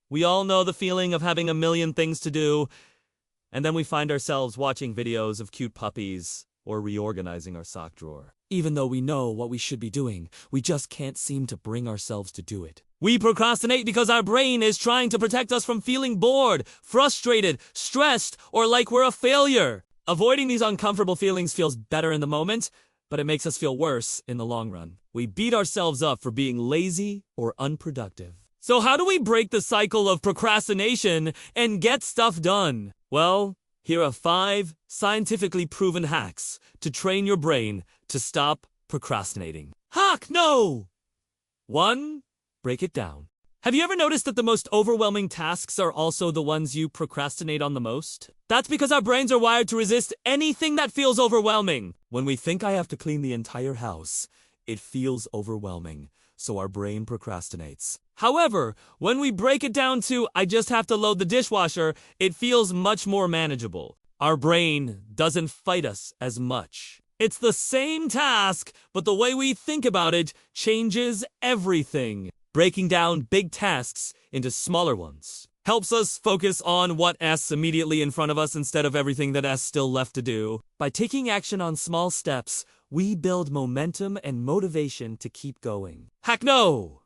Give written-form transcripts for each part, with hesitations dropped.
We all know the feeling of having a million things to do, and then we find ourselves watching videos of cute puppies or reorganizing our sock drawer. Even though we know what we should be doing, we just can't seem to bring ourselves to do it. We procrastinate because our brain is trying to protect us from feeling bored, frustrated, stressed, or like we're a failure. Avoiding these uncomfortable feelings feels better in the moment, but it makes us feel worse in the long run. We beat ourselves up for being lazy or unproductive. So how do we break the cycle of procrastination and get stuff done? Well, here are 5 scientifically proven hacks to train your brain to stop procrastinating. Hack no! 1. Break it down. Have you ever noticed that the most overwhelming tasks are also the ones you procrastinate on the most? That's because our brains are wired to resist anything that feels overwhelming. When we think I have to clean the entire house, it feels overwhelming, so our brain procrastinates. However, when we break it down to I just have to load the dishwasher, it feels much more manageable. Our brain doesn't fight us as much. It's the same task, but the way we think about it changes everything. Breaking down big tasks into smaller ones helps us focus on what's immediately in front of us instead of everything that's still left to do. By taking action on small steps, we build momentum and motivation to keep going. Hack no!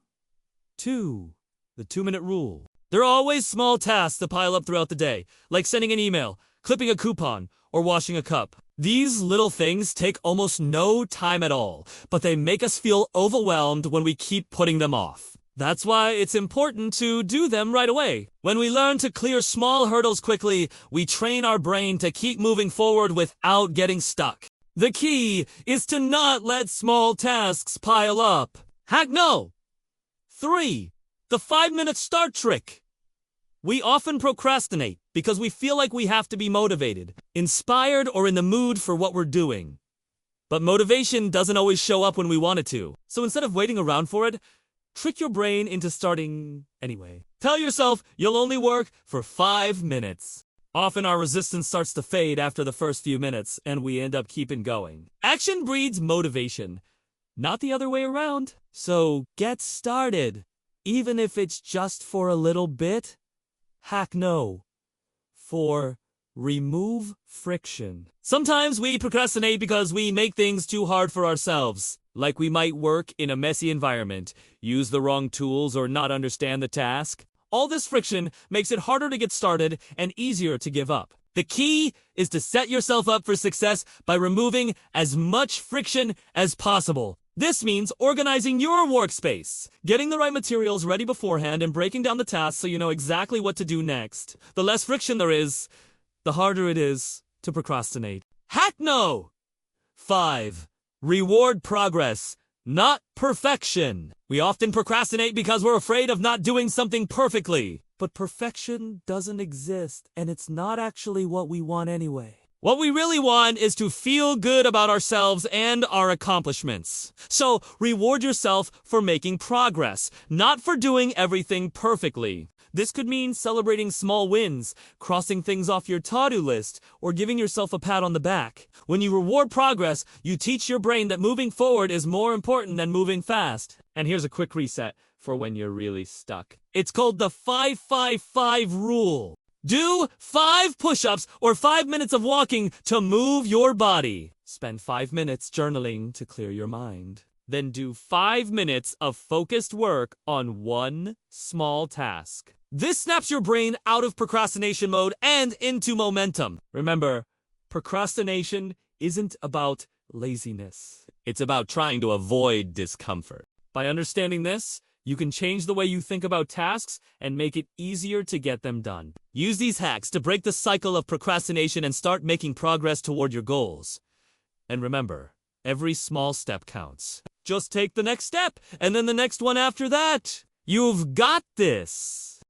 2. The 2-minute rule. There are always small tasks that pile up throughout the day, like sending an email, clipping a coupon, or washing a cup. These little things take almost no time at all, but they make us feel overwhelmed when we keep putting them off. That's why it's important to do them right away. When we learn to clear small hurdles quickly, we train our brain to keep moving forward without getting stuck. The key is to not let small tasks pile up. Hack no! 3. The 5-minute start trick. We often procrastinate because we feel like we have to be motivated, inspired, or in the mood for what we're doing. But motivation doesn't always show up when we want it to. So instead of waiting around for it, trick your brain into starting anyway. Tell yourself you'll only work for 5 minutes. Often our resistance starts to fade after the first few minutes, and we end up keeping going. Action breeds motivation, not the other way around. So get started, even if it's just for a little bit. Hack no. 4. Remove friction. Sometimes we procrastinate because we make things too hard for ourselves. Like we might work in a messy environment, use the wrong tools, or not understand the task. All this friction makes it harder to get started and easier to give up. The key is to set yourself up for success by removing as much friction as possible. This means organizing your workspace, getting the right materials ready beforehand, and breaking down the tasks so you know exactly what to do next. The less friction there is, the harder it is to procrastinate. Hack no! 5. Reward progress, not perfection. We often procrastinate because we're afraid of not doing something perfectly. But perfection doesn't exist, and it's not actually what we want anyway. What we really want is to feel good about ourselves and our accomplishments. So reward yourself for making progress, not for doing everything perfectly. This could mean celebrating small wins, crossing things off your to-do list, or giving yourself a pat on the back. When you reward progress, you teach your brain that moving forward is more important than moving fast. And here's a quick reset for when you're really stuck. It's called the 5-5-5 rule. Do 5 push-ups or 5 minutes of walking to move your body. Spend 5 minutes journaling to clear your mind. Then do 5 minutes of focused work on one small task. This snaps your brain out of procrastination mode and into momentum. Remember, procrastination isn't about laziness. It's about trying to avoid discomfort. By understanding this, you can change the way you think about tasks and make it easier to get them done. Use these hacks to break the cycle of procrastination and start making progress toward your goals. And remember, every small step counts. Just take the next step, and then the next one after that. You've got this!